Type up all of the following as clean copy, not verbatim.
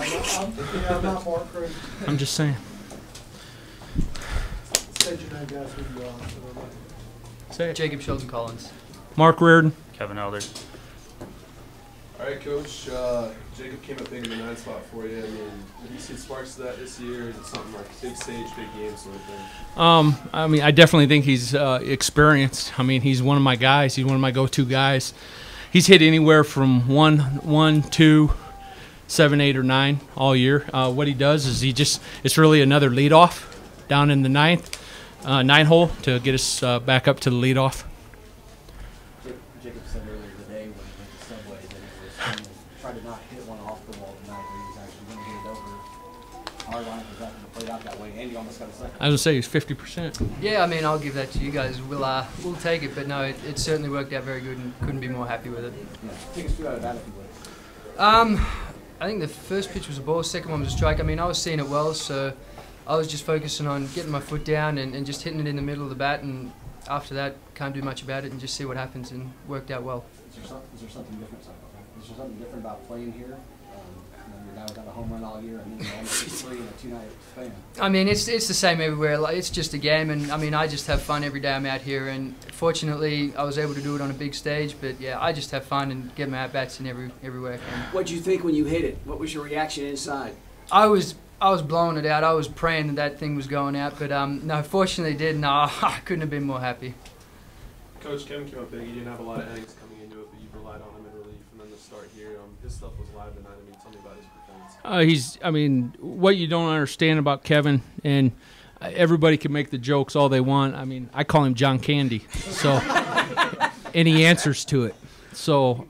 I'm not Mark Craig. I'm just saying. State your name, guys, who you are. Say it. Jacob Sheldon Collins. Mark Reardon. Kevin Elder. All right, Coach. Jacob came up big in the 9 spot for you. I mean, have you seen sparks of that this year? Is it something like big stage, big game sort of thing? I mean, I definitely think he's experienced. I mean, he's one of my guys. He's one of my go-to guys. He's hit anywhere from 1, 2, 7, 8, or 9 all year. What he does is it's really another leadoff down in the 9 hole to get us back up to the leadoff. Jacob said earlier today when he went to Subway that he was trying to not hit one off the wall tonight, but he was actually going to hit it over our line because that played out that way. Andy almost got a second. I was going to say he's 50%. Yeah, I mean, I'll give that to you guys. We'll take it, but no, it certainly worked out very good and couldn't be more happy with it. Yeah. Take us through out of that if you would. I think the first pitch was a ball, second one was a strike. I mean, I was seeing it well, so I was just focusing on getting my foot down and just hitting it in the middle of the bat, and after that, can't do much about it and just see what happens, and worked out well. Is there something different? Is there something different about playing here? You're now got a home run all year, and then you almost hit 3 in a 2-night span. I mean, it's the same everywhere. Like, it's just a game, and I mean, I just have fun every day I'm out here. And fortunately, I was able to do it on a big stage. But yeah, I just have fun and get my at bats in everywhere I can. What'd you think when you hit it? What was your reaction inside? I was blowing it out. I was praying that thing was going out, but no, fortunately it did. No, I couldn't have been more happy. Coach, Kevin came up big. You didn't have a lot of innings coming into it, but you relied on him in relief, and then the start here. His stuff was live tonight. I mean, tell me about his performance. I mean, what you don't understand about Kevin, and everybody can make the jokes all they want. I mean, I call him John Candy, so and he answers to it. So,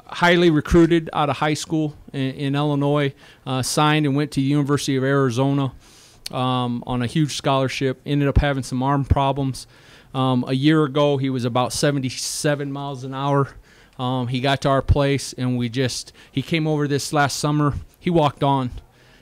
highly recruited out of high school in Illinois, signed and went to the University of Arizona on a huge scholarship. Ended up having some arm problems. A year ago, he was about 77 miles an hour. He got to our place, and he came over this last summer. He walked on,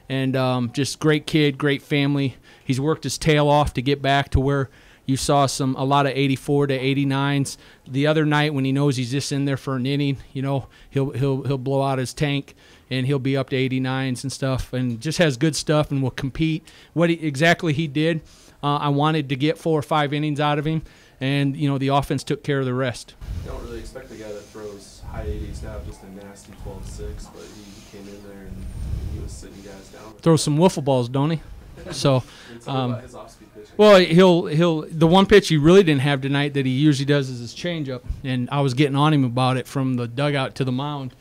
and just great kid, great family. He's worked his tail off to get back to where you saw a lot of 84 to 89s. The other night, when he knows he's just in there for an inning, you know, he'll blow out his tank, and he'll be up to 89s and stuff, and just has good stuff and will compete. What exactly he did, I wanted to get 4 or 5 innings out of him, and you know, the offense took care of the rest. You don't really expect a guy that throws high 80s to have just a nasty 12-6, but he came in there and he was sitting guys down. Throw some wiffle balls, don't he? So, about his off-speed pitch. well, the one pitch he really didn't have tonight that he usually does is his changeup, and I was getting on him about it from the dugout to the mound.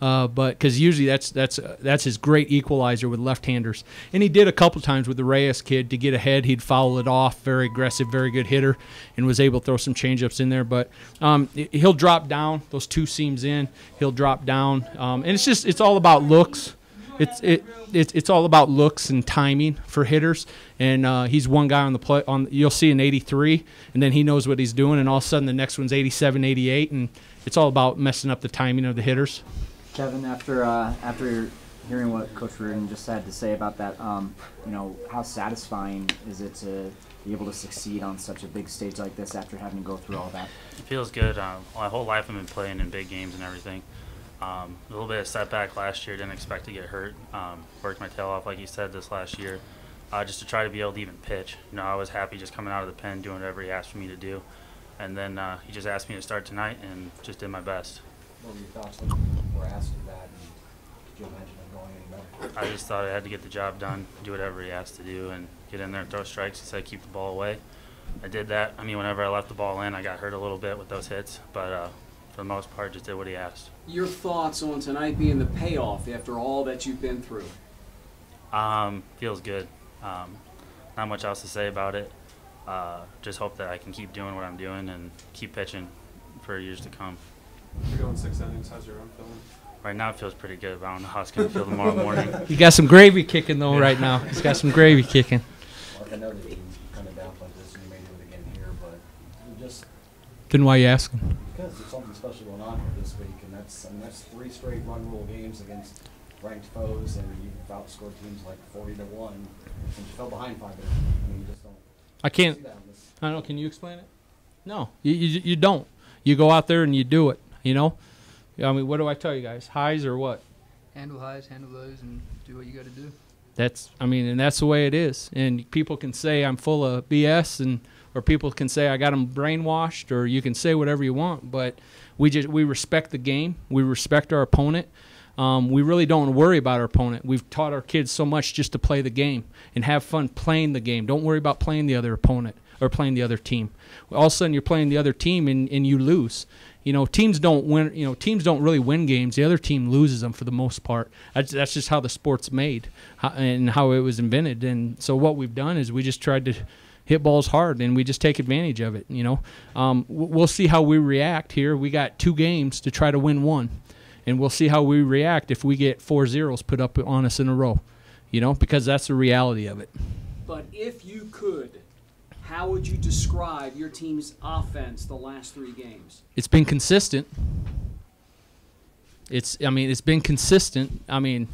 But because usually that's his great equalizer with left-handers, and he did a couple times with the Reyes kid to get ahead. He'd foul it off, very aggressive, very good hitter, and was able to throw some changeups in there. But he'll drop down those 2 seams in. He'll drop down, and it's all about looks. It's all about looks and timing for hitters. And he's one guy on the play. You'll see an 83, and then he knows what he's doing, and all of a sudden the next one's 87, 88, and it's all about messing up the timing of the hitters. Kevin, after hearing what Coach Reardon just had to say about that, you know, how satisfying is it to be able to succeed on such a big stage like this after having to go through all that? It feels good. My whole life I've been playing in big games and everything. A little bit of setback last year. Didn't expect to get hurt. Worked my tail off, like you said, this last year, just to try to be able to even pitch. You know, I was happy just coming out of the pen, doing whatever he asked for me to do. And then he just asked me to start tonight, and just did my best. What were your thoughts when you were asked that, and could you imagine it going any better? I just thought I had to get the job done, do whatever he asked to do, and get in there and throw strikes. He said keep the ball away. I did that. I mean, whenever I left the ball in, I got hurt a little bit with those hits, but for the most part, just did what he asked. Your thoughts on tonight being the payoff after all that you've been through? Feels good. Not much else to say about it. Just hope that I can keep doing what I'm doing and keep pitching for years to come. You're going 6 innings. How's your arm feeling? Right now it feels pretty good, but I don't know how it's going to feel tomorrow morning. He got some gravy kicking, though, right now. He's got some gravy kicking. Mark, I know that you kind of downplayed this, and you may do it again here, but just Then why are you asking? because there's something special going on here this week, and that's 3 straight run rule games against ranked foes, and you've outscored teams like 40-1, and you fell behind 5 minutes. I mean, you just don't. I can't. See that on this. I don't know. Can you explain it? No, you don't. You go out there and you do it. You know. I mean, what do I tell you guys? Highs or what? handle highs, handle lows, and do what you got to do. And that's the way it is. And people can say I'm full of BS, or people can say I got them brainwashed, or you can say whatever you want. But we respect the game. We respect our opponent. We really don't worry about our opponent. We've taught our kids so much just to play the game and have fun playing the game. Don't worry about playing the other opponent or playing the other team. All of a sudden, you're playing the other team and you lose. Teams don't win. Teams don't really win games. The other team loses them for the most part. That's just how the sport's made and how it was invented. And so what we've done is we just tried to hit balls hard, and we just take advantage of it. We'll see how we react here. We got 2 games to try to win 1, and we'll see how we react if we get 4 zeros put up on us in a row. Because that's the reality of it. But if you could, how would you describe your team's offense the last 3 games? It's been consistent. It's been consistent. I'm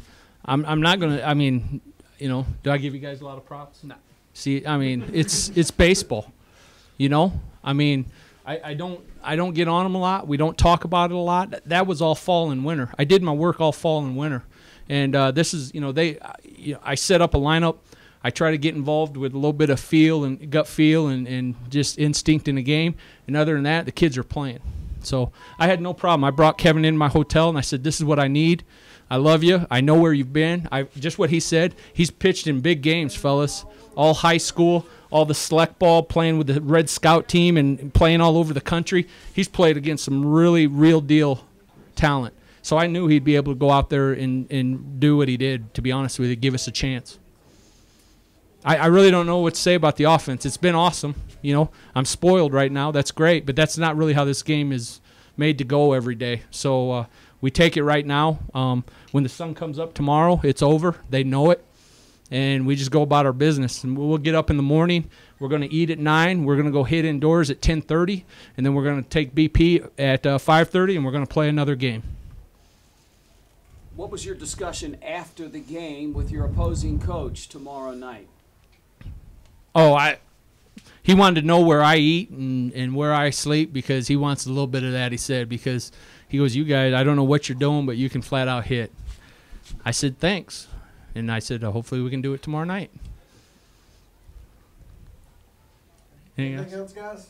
not gonna. Do I give you guys a lot of props? No. See, it's baseball. I don't get on them a lot. We don't talk about it a lot. That was all fall and winter. I did my work all fall and winter, and this is I set up a lineup. I try to get involved with a little bit of feel and gut feel and just instinct in the game. And other than that, the kids are playing. So I had no problem. I brought Kevin in my hotel, and I said, this is what I need. I love you. I know where you've been. Just what he said. He's pitched in big games, fellas, all high school, all the select ball, playing with the Red Scout team and playing all over the country. He's played against some really real-deal talent. So I knew he'd be able to go out there and do what he did, to be honest with you, give us a chance. I really don't know what to say about the offense. It's been awesome. I'm spoiled right now. That's great, but that's not really how this game is made to go every day. So we take it right now. When the sun comes up tomorrow, it's over. They know it, and we just go about our business. And we'll get up in the morning. We're going to eat at 9. We're going to go hit indoors at 10:30, and then we're going to take BP at 5:30, and we're going to play another game. What was your discussion after the game with your opposing coach tomorrow night? He wanted to know where I eat and where I sleep, because he wants a little bit of that, he said, because he goes, you guys, I don't know what you're doing, but you can flat out hit. I said, thanks. And I said, hopefully we can do it tomorrow night. Anything else, guys?